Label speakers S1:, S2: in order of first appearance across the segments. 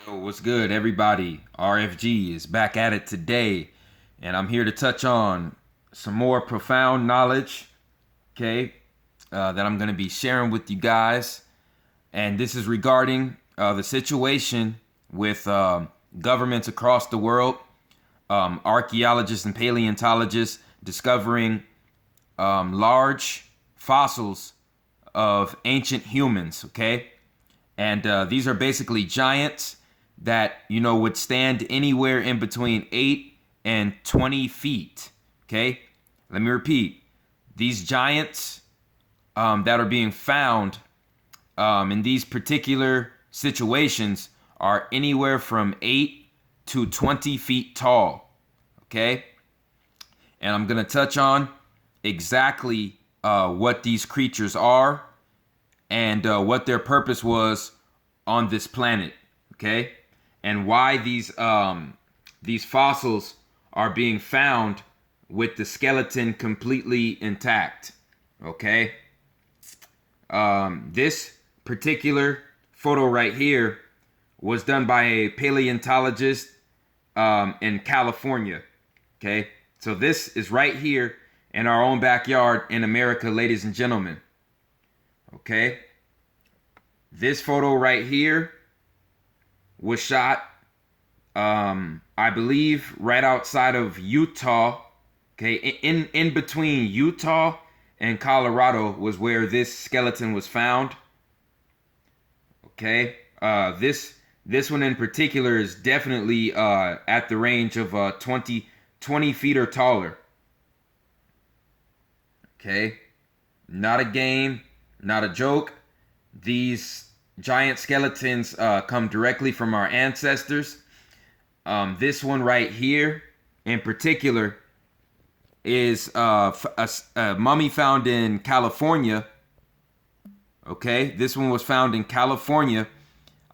S1: Yo, what's good, everybody? RFG is back at it today, and I'm here to touch on some more profound knowledge, okay, that I'm going to be sharing with you guys. And this is regarding the situation with governments across the world, archaeologists and paleontologists discovering large fossils of ancient humans, okay? And these are basically giants that, would stand anywhere in between 8 and 20 feet. Okay? Let me repeat. These giants that are being found in these particular situations are anywhere from 8 to 20 feet tall. Okay? And I'm going to touch on exactly what these creatures are and what their purpose was on this planet, okay? And why these fossils are being found with the skeleton completely intact, okay? This particular photo right here was done by a paleontologist in California, okay? So this is right here in our own backyard in America, ladies and gentlemen. Okay, this photo right here was shot, I believe, right outside of Utah. Okay, in between Utah and Colorado was where this skeleton was found. Okay, this one in particular is definitely at the range of 20 feet or taller. Okay, not a game. Not a joke. These giant skeletons come directly from our ancestors. This one right here, in particular, is a mummy found in California. Okay, this one was found in California,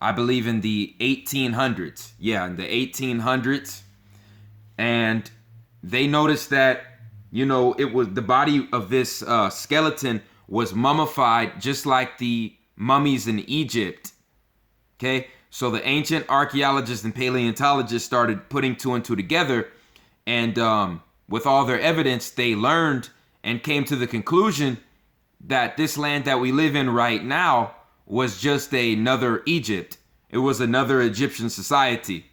S1: I believe in the 1800s. Yeah, in the 1800s. And they noticed that, it was the body of this skeleton was mummified just like the mummies in Egypt. Okay, so the ancient archaeologists and paleontologists started putting two and two together, and with all their evidence, they learned and came to the conclusion that this land that we live in right now was just another Egypt. It was another Egyptian society.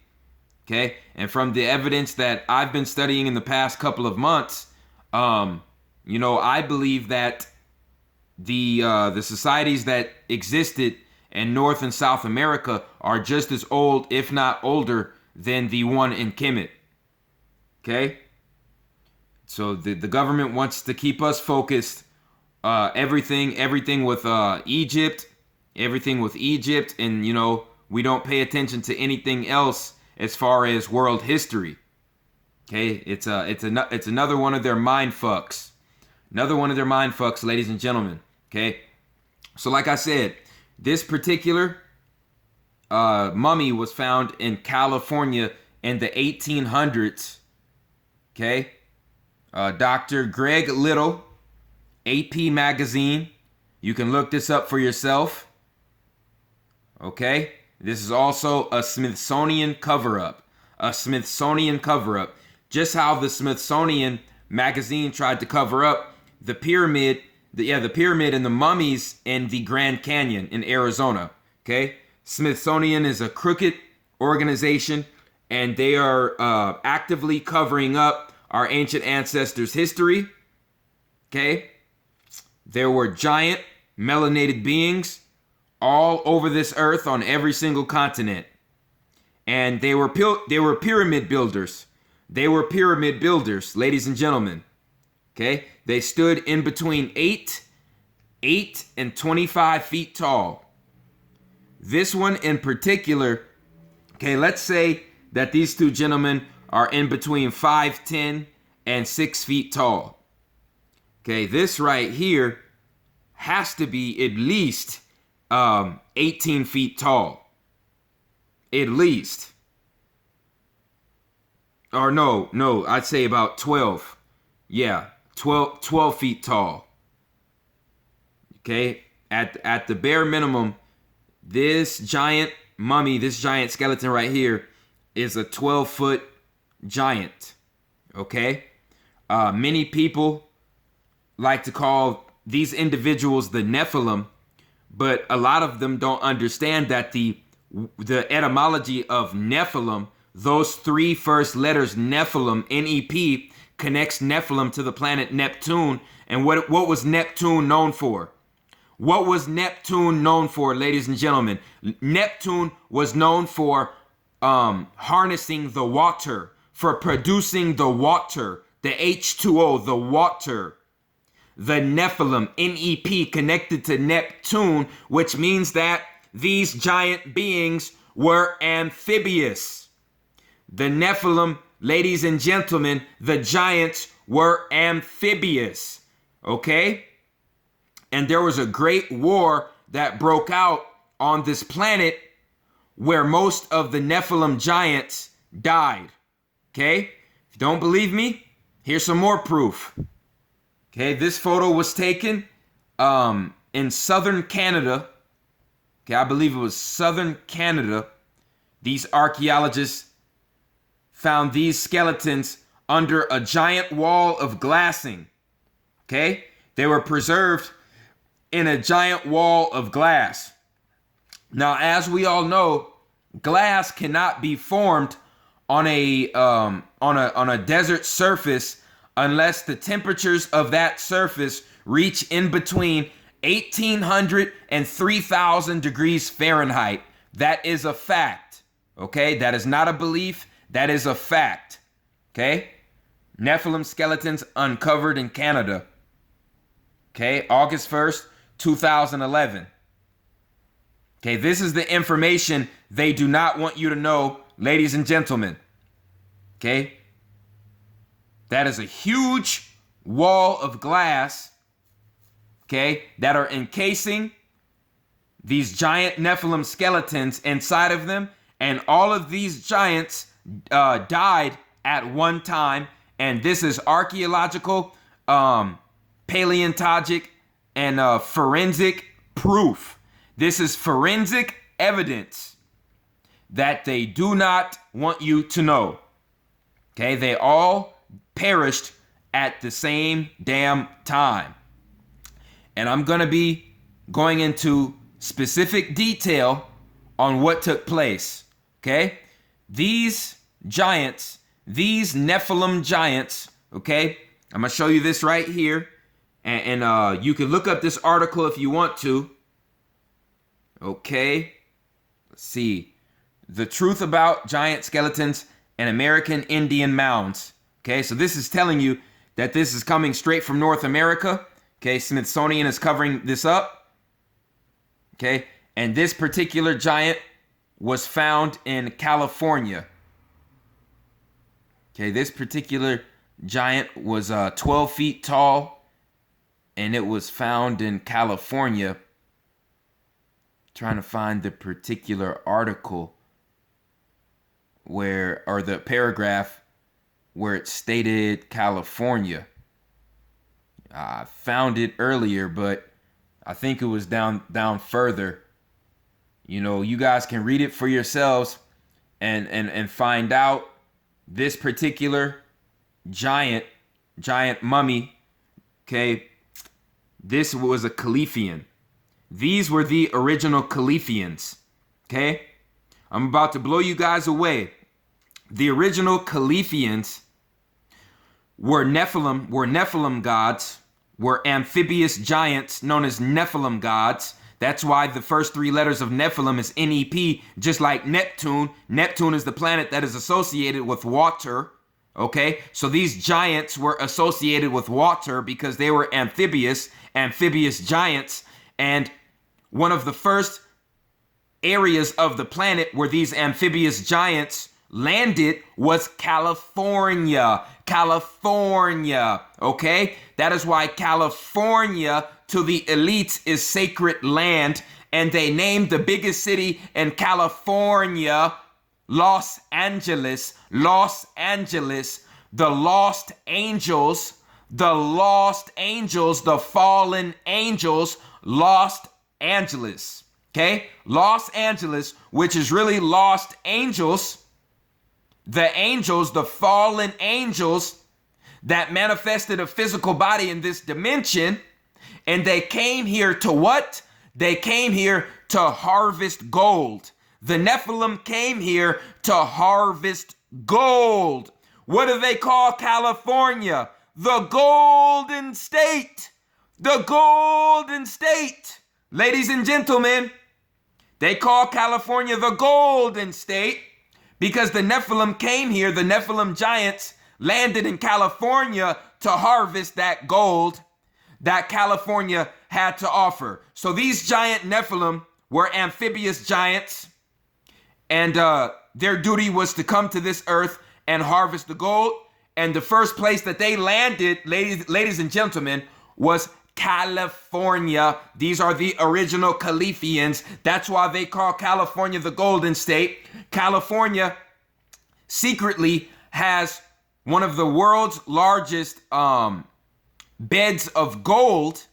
S1: Okay, and from the evidence that I've been studying in the past couple of months, I believe that the societies that existed in North and South America are just as old, if not older, than the one in Kemet. Okay? So the government wants to keep us focused. Everything with Egypt, and we don't pay attention to anything else as far as world history. Okay? It's another one of their mind fucks. Another one of their mind fucks, ladies and gentlemen. Okay, so like I said, this particular mummy was found in California in the 1800s. Okay, Dr. Greg Little, AP Magazine. You can look this up for yourself. Okay, this is also a Smithsonian cover-up. A Smithsonian cover-up. Just how the Smithsonian Magazine tried to cover up the pyramid, the pyramid and the mummies in the Grand Canyon in Arizona. Okay, Smithsonian is a crooked organization, and they are actively covering up our ancient ancestors' history. Okay, there were giant melanated beings all over this earth on every single continent, and they were pyramid builders. They were pyramid builders, ladies and gentlemen. Okay, they stood in between 8 and 25 feet tall. This one in particular, okay, let's say that these two gentlemen are in between 5'10" and 6 feet tall. Okay, this right here has to be at least 18 feet tall. At least. Or no, I'd say about 12. Yeah. 12 feet tall. Okay, at the bare minimum, this giant mummy, this giant skeleton right here, is a 12-foot giant. Okay? Many people like to call these individuals the Nephilim, but a lot of them don't understand that the etymology of Nephilim, those three first letters, Nephilim, N-E-P, connects Nephilim to the planet Neptune. And what was Neptune known for? What was Neptune known for, ladies and gentlemen? Neptune was known for harnessing the water, for producing the water, the H2O, the water. The Nephilim, N-E-P, connected to Neptune, which means that these giant beings were amphibious. The Nephilim, ladies and gentlemen, the giants were amphibious. Okay? And there was a great war that broke out on this planet where most of the Nephilim giants died. Okay? If you don't believe me, here's some more proof. Okay, this photo was taken in southern Canada. Okay, I believe it was southern Canada. These archaeologists found these skeletons under a giant wall of glassing. Okay, they were preserved in a giant wall of glass. Now, as we all know, glass cannot be formed on a desert surface unless the temperatures of that surface reach in between 1,800 and 3,000 degrees Fahrenheit. That is a fact. Okay, that is not a belief. That is a fact. Okay, Nephilim skeletons uncovered in Canada. Okay, August 1st, 2011. Okay, this is the information they do not want you to know, ladies and gentlemen. Okay, that is a huge wall of glass, okay, that are encasing these giant Nephilim skeletons inside of them. And all of these giants died at one time. And this is archaeological, paleontologic, and forensic proof. This is forensic evidence that they do not want you to know. Okay, they all perished at the same damn time. And I'm going to be going into specific detail on what took place. Okay, these giants, these Nephilim giants, okay, I'm going to show you this right here. And you can look up this article if you want to. Okay, let's see. The truth about giant skeletons and American Indian mounds. Okay, so this is telling you that this is coming straight from North America. Okay, Smithsonian is covering this up. Okay, and this particular giant was found in California. Okay, this particular giant was 12 feet tall, and it was found in California. Trying to find the particular article or the paragraph where it stated California. I found it earlier, but I think it was down further. You know, you guys can read it for yourselves and find out. This particular giant mummy, okay, this was a Califian. These were the original Califians, okay? I'm about to blow you guys away. The original Califians were Nephilim gods, were amphibious giants known as Nephilim gods. That's why the first three letters of Nephilim is N-E-P, just like Neptune. Neptune is the planet that is associated with water, okay? So these giants were associated with water because they were amphibious giants. And one of the first areas of the planet where these amphibious giants landed was California. California, okay? That is why California to the elites is sacred land, and they named the biggest city in California Los Angeles. Los Angeles, the lost angels, the fallen angels, Los Angeles. Okay, Los Angeles, which is really lost angels, the fallen angels that manifested a physical body in this dimension. And they came here to what? They came here to harvest gold. The Nephilim came here to harvest gold. What do they call California? The Golden State. The Golden State. Ladies and gentlemen, they call California the Golden State because the Nephilim came here. The Nephilim giants landed in California to harvest that gold that California had to offer. So these giant Nephilim were amphibious giants, and their duty was to come to this earth and harvest the gold. And the first place that they landed, ladies and gentlemen, was California. These are the original Califians. That's why they call California the Golden State. California secretly has one of the world's largest beds of gold,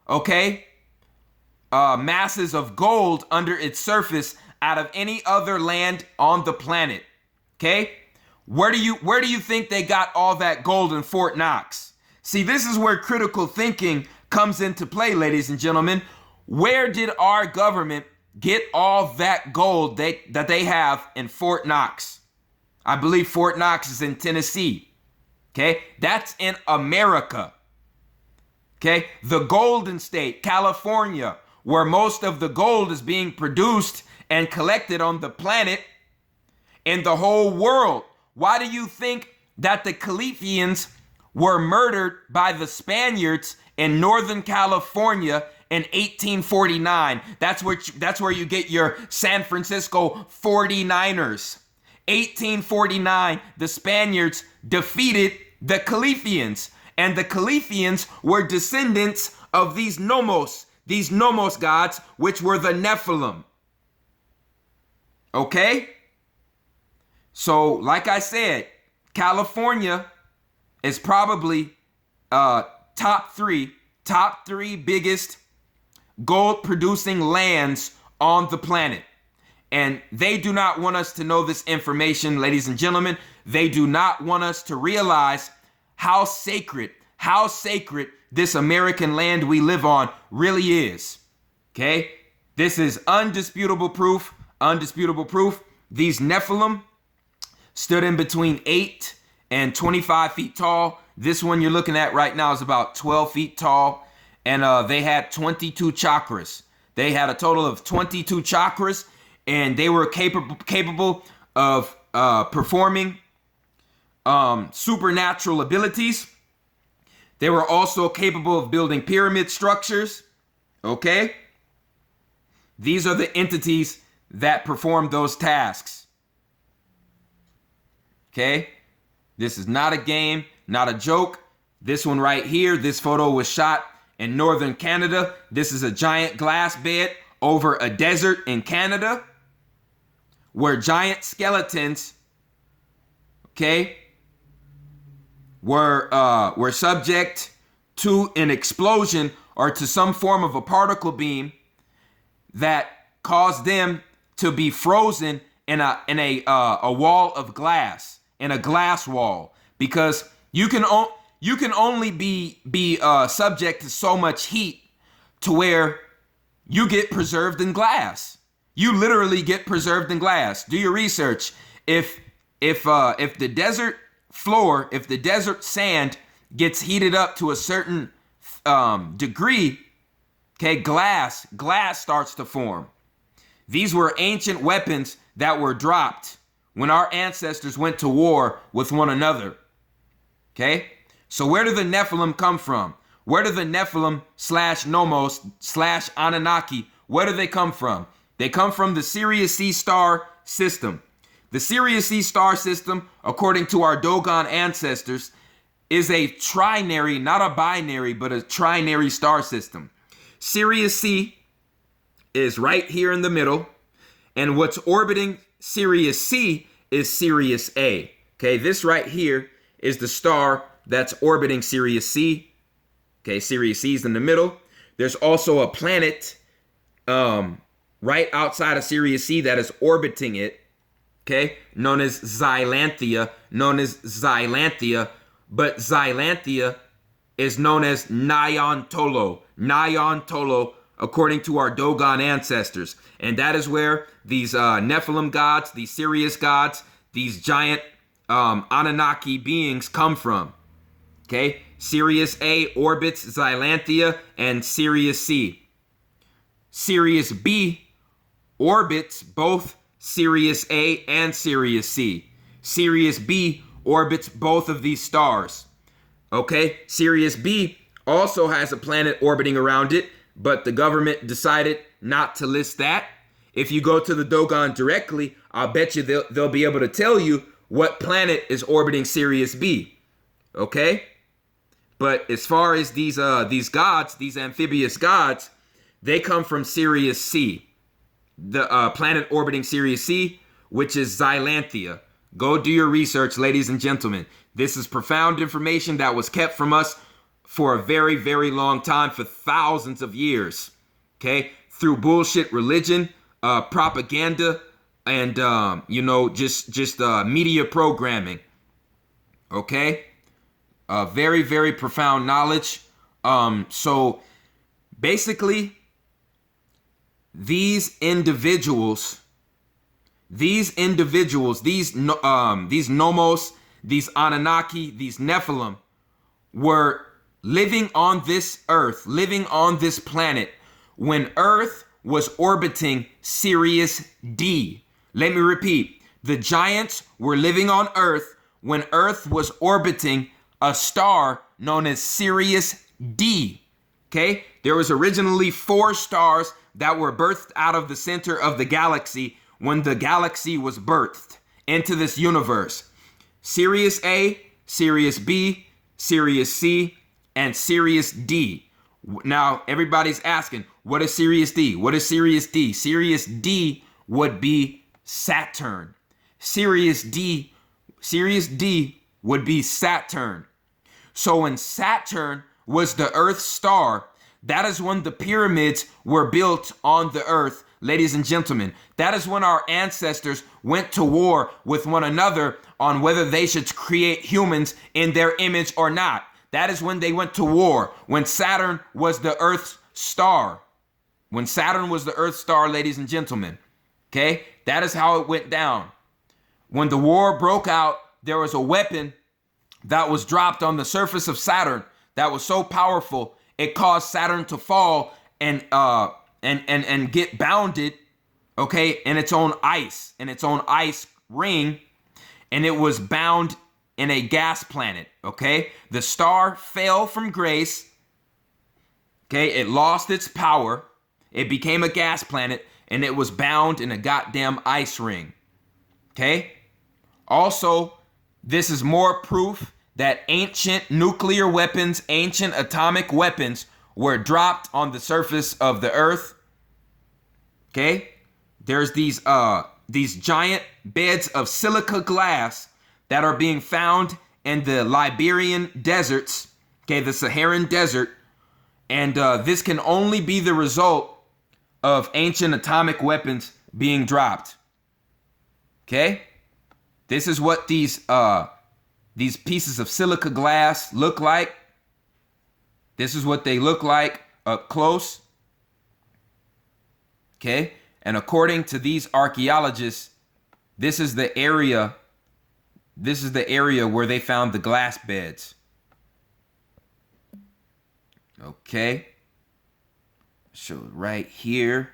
S1: okay? Masses of gold under its surface out of any other land on the planet, okay? Where do you think they got all that gold in Fort Knox? See, this is where critical thinking comes into play, ladies and gentlemen. Where did our government get all that gold that they have in Fort Knox? I believe Fort Knox is in Tennessee. Okay, that's in America. Okay, the Golden State, California, where most of the gold is being produced and collected on the planet in the whole world. Why do you think that the Califians were murdered by the Spaniards in Northern California in 1849? That's where you get your San Francisco 49ers. 1849, the Spaniards defeated the Califians, and the Califians were descendants of these Nommos gods, which were the Nephilim. Okay? So, like I said, California is probably top three biggest gold producing lands on the planet. And they do not want us to know this information, ladies and gentlemen. They do not want us to realize how sacred this American land we live on really is. Okay? This is undisputable proof. These Nephilim stood in between 8 and 25 feet tall. This one you're looking at right now is about 12 feet tall. And they had 22 chakras. They had a total of 22 chakras. And they were capable of performing supernatural abilities. They were also capable of building pyramid structures. Okay? These are the entities that perform those tasks. Okay? This is not a game, not a joke. This one right here, this photo was shot in northern Canada. This is a giant glass bed over a desert in Canada where giant skeletons, okay, were subject to an explosion or to some form of a particle beam that caused them to be frozen in a wall of glass, in a glass wall, because you can only be subject to so much heat to where you get preserved in glass. You literally get preserved in glass. Do your research. If the desert floor, if the desert sand gets heated up to a certain degree, okay, glass starts to form. These were ancient weapons that were dropped when our ancestors went to war with one another. Okay? So where do the Nephilim come from? Where do the Nephilim / Nommos / Anunnaki, where do they come from? They come from the Sirius C star system. The Sirius C star system, according to our Dogon ancestors, is a trinary, not a binary, but a trinary star system. Sirius C is right here in the middle, and what's orbiting Sirius C is Sirius A. Okay, this right here is the star that's orbiting Sirius C. Okay, Sirius C is in the middle. There's also a planet right outside of Sirius C that is orbiting it, okay, known as Xylanthia, but Xylanthia is known as Nyan Tolo, according to our Dogon ancestors. And that is where these Nephilim gods, these Sirius gods, these giant Anunnaki beings come from. Okay, Sirius A orbits Xylanthia and Sirius C. Sirius B orbits both Sirius A and Sirius C. Sirius B orbits both of these stars. Okay, Sirius B also has a planet orbiting around it, but the government decided not to list that. If you go to the Dogon directly, I'll bet you they'll be able to tell you what planet is orbiting Sirius B. Okay? But as far as these gods, these amphibious gods, they come from Sirius C, the planet orbiting Sirius C, which is Xylanthia. Go do your research, ladies and gentlemen. This is profound information that was kept from us for a very, very long time, for thousands of years. Okay? Through bullshit religion, propaganda, and just media programming. Okay? Very, very profound knowledge. So basically, these individuals, these Nommos, these Anunnaki, these Nephilim, were living on this earth, living on this planet, when Earth was orbiting Sirius D. Let me repeat. The giants were living on Earth when Earth was orbiting a star known as Sirius D. Okay? There was originally 4 stars that were birthed out of the center of the galaxy when the galaxy was birthed into this universe. Sirius A, Sirius B, Sirius C, and Sirius D. Now, everybody's asking, what is Sirius D? What is Sirius D? Sirius D would be Saturn. Sirius D would be Saturn. So when Saturn was the Earth's star, that is when the pyramids were built on the earth, ladies and gentlemen. That is when our ancestors went to war with one another on whether they should create humans in their image or not. That is when they went to war, when Saturn was the Earth's star. When Saturn was the Earth's star, ladies and gentlemen. Okay? That is how it went down. When the war broke out, there was a weapon that was dropped on the surface of Saturn that was so powerful, it caused Saturn to fall and get bounded, okay, in its own ice ring, and it was bound in a gas planet, okay? The star fell from grace, okay? It lost its power. It became a gas planet, and it was bound in a goddamn ice ring, okay? Also, this is more proof that ancient nuclear weapons, ancient atomic weapons were dropped on the surface of the earth, okay? There's these giant beds of silica glass that are being found in the Liberian deserts, okay, the Saharan desert, and this can only be the result of ancient atomic weapons being dropped, okay? This is what these pieces of silica glass look like. This is what they look like up close, okay? And according to these archaeologists, this is the area where they found the glass beds. Okay. So right here.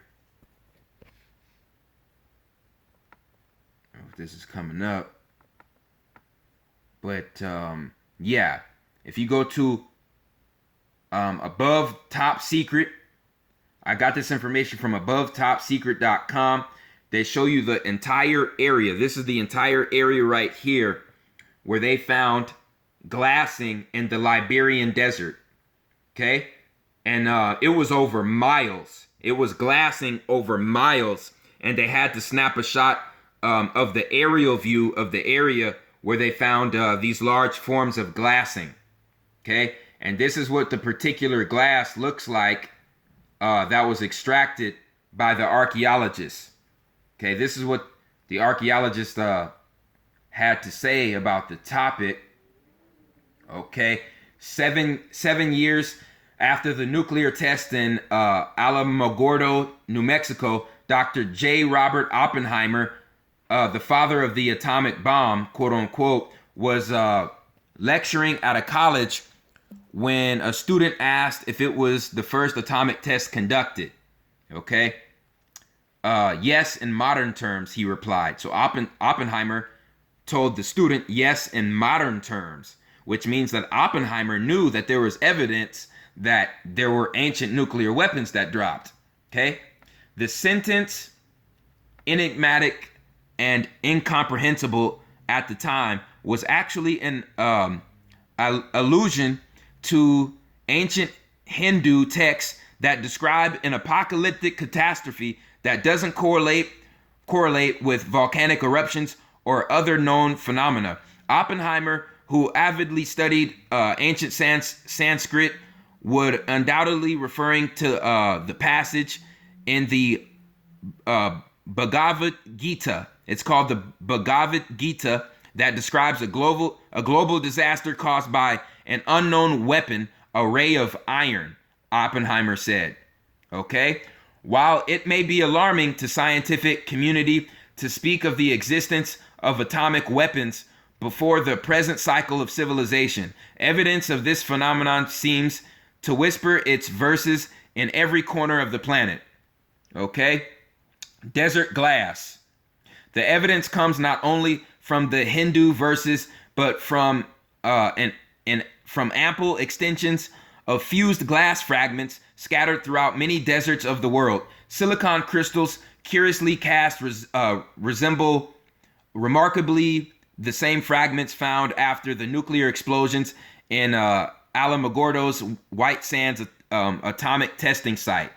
S1: I don't know if this is coming up. But yeah, if you go to above top secret, I got this information from abovetopsecret.com. They show you the entire area. This is the entire area right here where they found glassing in the Liberian desert. Okay? And it was over miles. It was glassing over miles. And they had to snap a shot of the aerial view of the area where they found these large forms of glassing. Okay? And this is what the particular glass looks like that was extracted by the archaeologists. Okay, this is what the archaeologists had to say about the topic. Okay, seven years after the nuclear test in Alamogordo, New Mexico, Dr. J. Robert Oppenheimer, the father of the atomic bomb, quote unquote, was lecturing at a college when a student asked if it was the first atomic test conducted. Okay. Yes, in modern terms, he replied. So Oppenheimer told the student yes in modern terms, which means that Oppenheimer knew that there was evidence that there were ancient nuclear weapons that dropped. Okay. The sentence, enigmatic and incomprehensible at the time, was actually an allusion to ancient Hindu texts that describe an apocalyptic catastrophe that doesn't correlate with volcanic eruptions or other known phenomena. Oppenheimer, who avidly studied ancient Sanskrit, would undoubtedly referring to the passage in the Bhagavad Gita. It's called the Bhagavad Gita, that describes a global disaster caused by an unknown weapon, a ray of iron, Oppenheimer said. Okay? While it may be alarming to scientific community to speak of the existence of atomic weapons before the present cycle of civilization, evidence of this phenomenon seems to whisper its verses in every corner of the planet. Okay? Desert glass. The evidence comes not only from the Hindu verses, but from from ample extensions of fused glass fragments scattered throughout many deserts of the world. Silicon crystals, curiously cast, resemble remarkably the same fragments found after the nuclear explosions in Alamogordo's White Sands atomic testing site.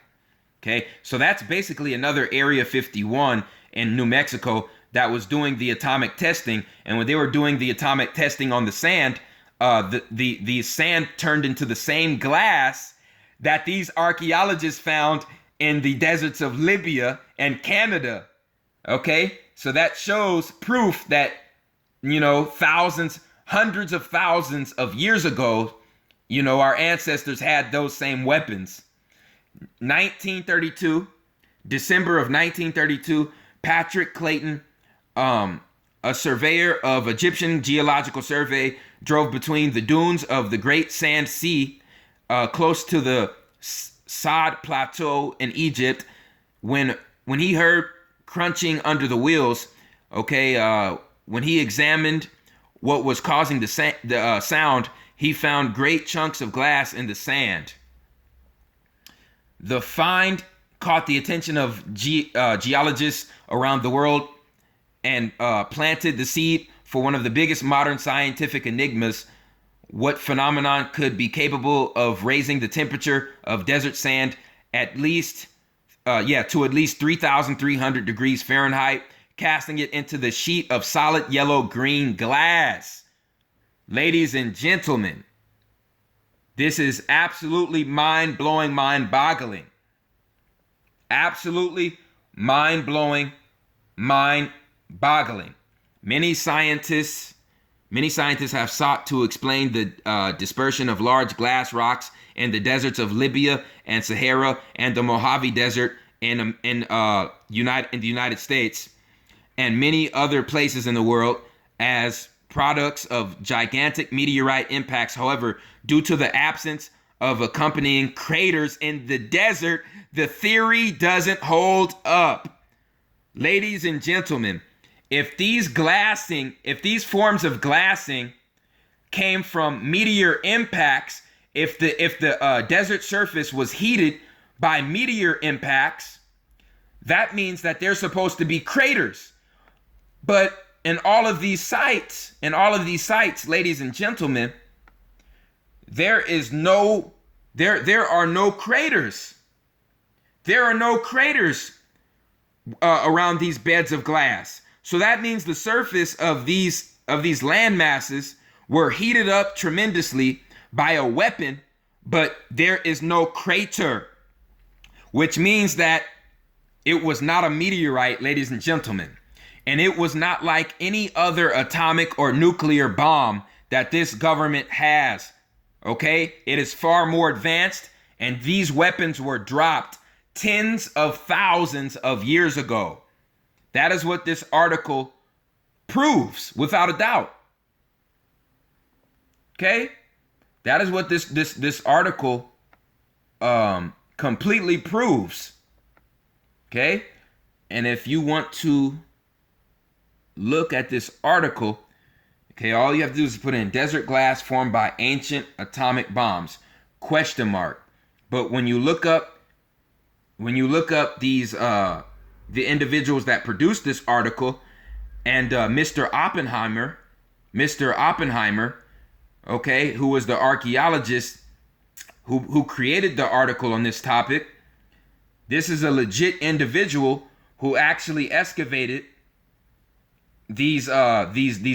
S1: Okay, so that's basically another Area 51 in New Mexico that was doing the atomic testing. And when they were doing the atomic testing on the sand, the sand turned into the same glass that these archaeologists found in the deserts of Libya and Canada. Okay, so that shows proof that, you know, thousands, hundreds of thousands of years ago, you know, our ancestors had those same weapons. 1932, December of 1932, Patrick Clayton, a surveyor of Egyptian Geological Survey, drove between the dunes of the Great Sand Sea, close to the Saad Plateau in Egypt, when he heard crunching under the wheels. Okay, when he examined what was causing the sound, he found great chunks of glass in the sand. The find caught the attention of geologists around the world and planted the seed for one of the biggest modern scientific enigmas: what phenomenon could be capable of raising the temperature of desert sand to at least 3,300 degrees Fahrenheit, casting it into the sheet of solid yellow-green glass. Ladies and gentlemen, this is absolutely mind-blowing, mind-boggling. Absolutely mind-blowing, mind-boggling. Many scientists have sought to explain the dispersion of large glass rocks in the deserts of Libya and Sahara and the Mojave Desert in the United States and many other places in the world as products of gigantic meteorite impacts. However, due to the absence of accompanying craters in the desert, the theory doesn't hold up. Ladies and gentlemen, if these forms of glassing came from meteor impacts, if the desert surface was heated by meteor impacts, that means that there's supposed to be craters. But in all of these sites, ladies and gentlemen, there are no craters. There are no craters around these beds of glass. So that means the surface of these land masses were heated up tremendously by a weapon, but there is no crater, which means that It was not a meteorite, ladies and gentlemen. And it was not like any other atomic or nuclear bomb that this government has. Okay? It is far more advanced, and these weapons were dropped tens of thousands of years ago. That is what this article proves, without a doubt. Okay? That is what this article completely proves. Okay? And if you want to look at this article, okay, all you have to do is put in desert glass formed by ancient atomic bombs, ? But when you look up these the individuals that produced this article, and Mr. Oppenheimer, okay, who was the archaeologist who created the article on this topic, this is a legit individual who actually excavated these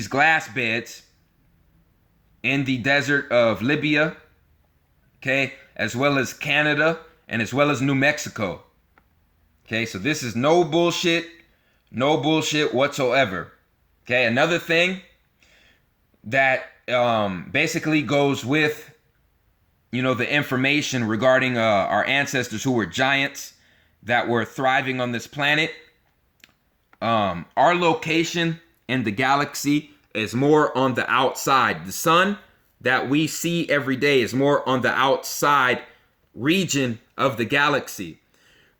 S1: glass beds in the desert of Libya, okay, as well as Canada and as well as New Mexico. Okay, so this is no bullshit whatsoever. Okay, another thing that basically goes with, the information regarding our ancestors who were giants that were thriving on this planet. Our location in the galaxy is more on the outside. The sun that we see every day is more on the outside region of the galaxy.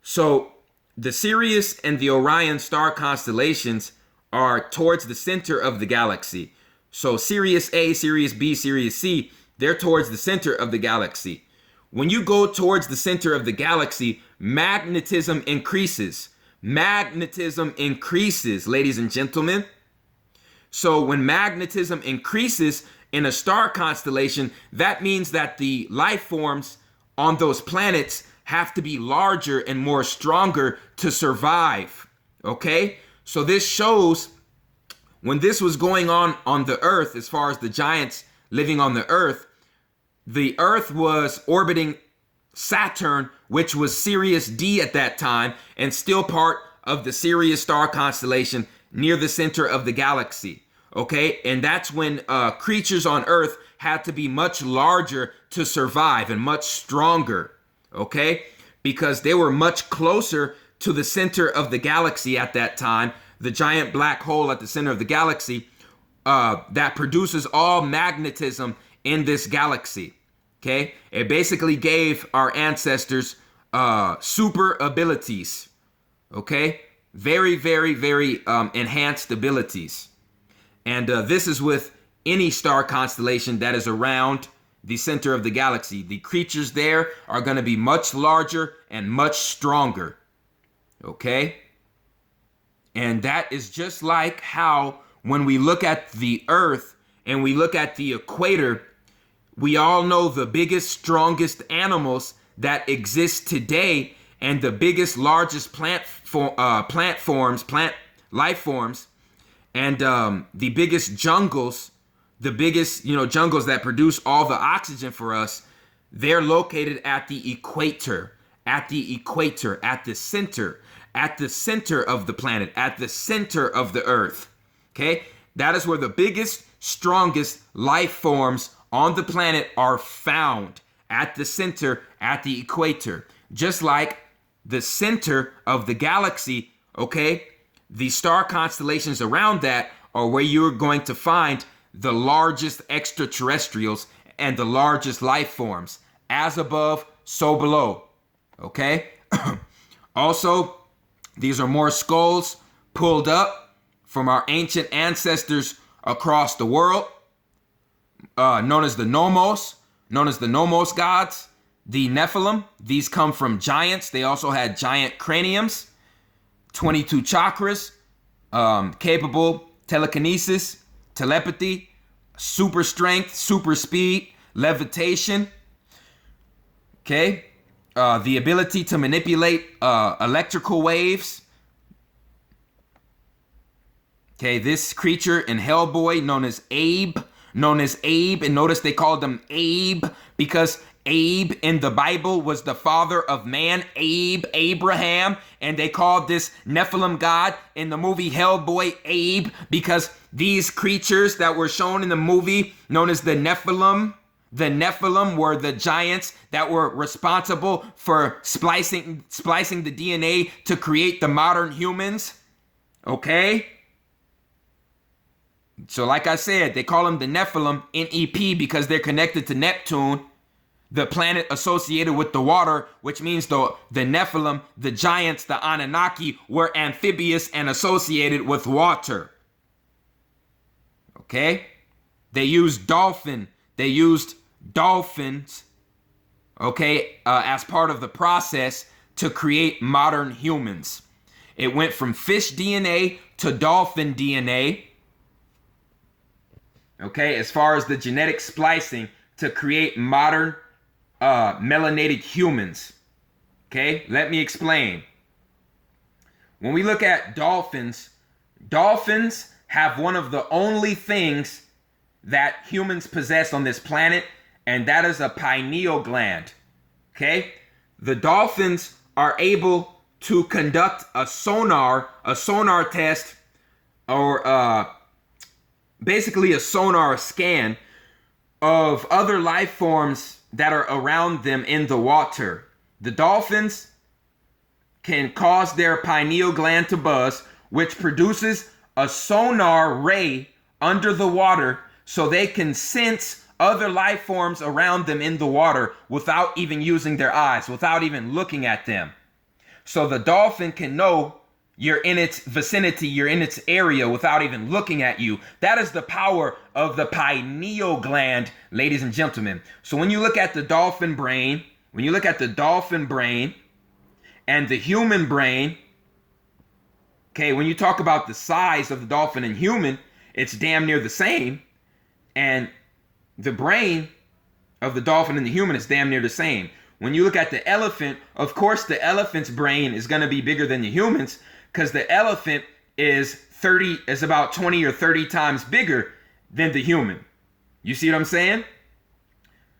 S1: So the Sirius and the Orion star constellations are towards the center of the galaxy. So Sirius A, Sirius B, Sirius C, they're towards the center of the galaxy. When you go towards the center of the galaxy, magnetism increases. Magnetism increases, ladies and gentlemen. So when magnetism increases in a star constellation, that means that the life forms on those planets have to be larger and more stronger to survive. Okay? So this shows when this was going on the Earth, as far as the giants living on the Earth was orbiting Saturn, which was Sirius D at that time, and still part of the Sirius star constellation near the center of the galaxy. Okay, and that's when creatures on Earth had to be much larger to survive and much stronger. Okay, because they were much closer to the center of the galaxy at that time, the giant black hole at the center of the galaxy that produces all magnetism in this galaxy. Okay, it basically gave our ancestors super abilities. Okay, very, very, very enhanced abilities. And this is with any star constellation that is around the center of the galaxy. The creatures there are going to be much larger and much stronger. Okay? And that is just like how when we look at the Earth and we look at the equator, we all know the biggest, strongest animals that exist today, and the biggest, largest plant life forms, and the biggest jungles, jungles that produce all the oxygen for us, they're located at the equator, at the center of the planet, at the center of the Earth. Okay? That is where the biggest, strongest life forms on the planet are found, at the center, at the equator. Just like the center of the galaxy, okay? The star constellations around that are where you're going to find the largest extraterrestrials and the largest life forms. As above, so below. Okay? Also, these are more skulls pulled up from our ancient ancestors across the world, known as the Nommos gods. The Nephilim, these come from giants. They also had giant craniums, 22 chakras, capable telekinesis, telepathy, super strength, super speed, levitation. Okay, the ability to manipulate electrical waves. Okay, this creature in Hellboy known as Abe, and notice they called him Abe because Abe in the Bible was the father of man, Abraham, and they called this Nephilim god in the movie Hellboy Abe because these creatures that were shown in the movie, known as the Nephilim were the giants that were responsible for splicing the DNA to create the modern humans. Okay? So like I said, they call them the Nephilim, N-E-P, because they're connected to Neptune, the planet associated with the water, which means the Nephilim, the giants, the Anunnaki, were amphibious and associated with water. Okay? They used dolphins, okay, as part of the process to create modern humans. It went from fish DNA to dolphin DNA, okay, as far as the genetic splicing to create modern melanated humans. Okay, let me explain. When we look at dolphins have one of the only things that humans possess on this planet, and that is a pineal gland. Okay, the dolphins are able to conduct a sonar test, or basically a sonar scan of other life forms that are around them in the water. The dolphins can cause their pineal gland to buzz, which produces a sonar ray under the water so they can sense other life forms around them in the water without even using their eyes, without even looking at them. So the dolphin can know you're in its vicinity, you're in its area without even looking at you. That is the power of the pineal gland, ladies and gentlemen. So when you look at the dolphin brain, and the human brain, okay, when you talk about the size of the dolphin and human, it's damn near the same. And the brain of the dolphin and the human is damn near the same. When you look at the elephant, of course the elephant's brain is going to be bigger than the human's, because the elephant is about 20 or 30 times bigger than the human. You see what I'm saying?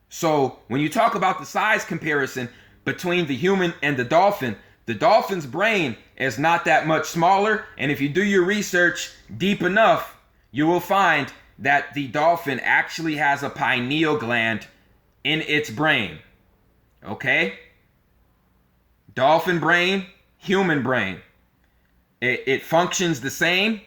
S1: So when you talk about the size comparison between the human and the dolphin's brain is not that much smaller. And if you do your research deep enough, you will find that the dolphin actually has a pineal gland in its brain. Okay? Dolphin brain, human brain. It functions the same.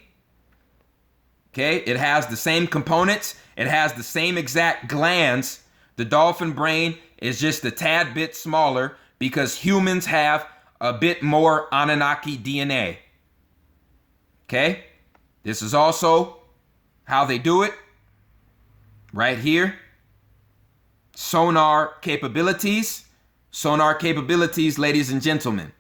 S1: Okay? It has the same components. It has the same exact glands. The dolphin brain is just a tad bit smaller because humans have a bit more Anunnaki DNA. Okay? This is also how they do it. Right here. Sonar capabilities, ladies and gentlemen.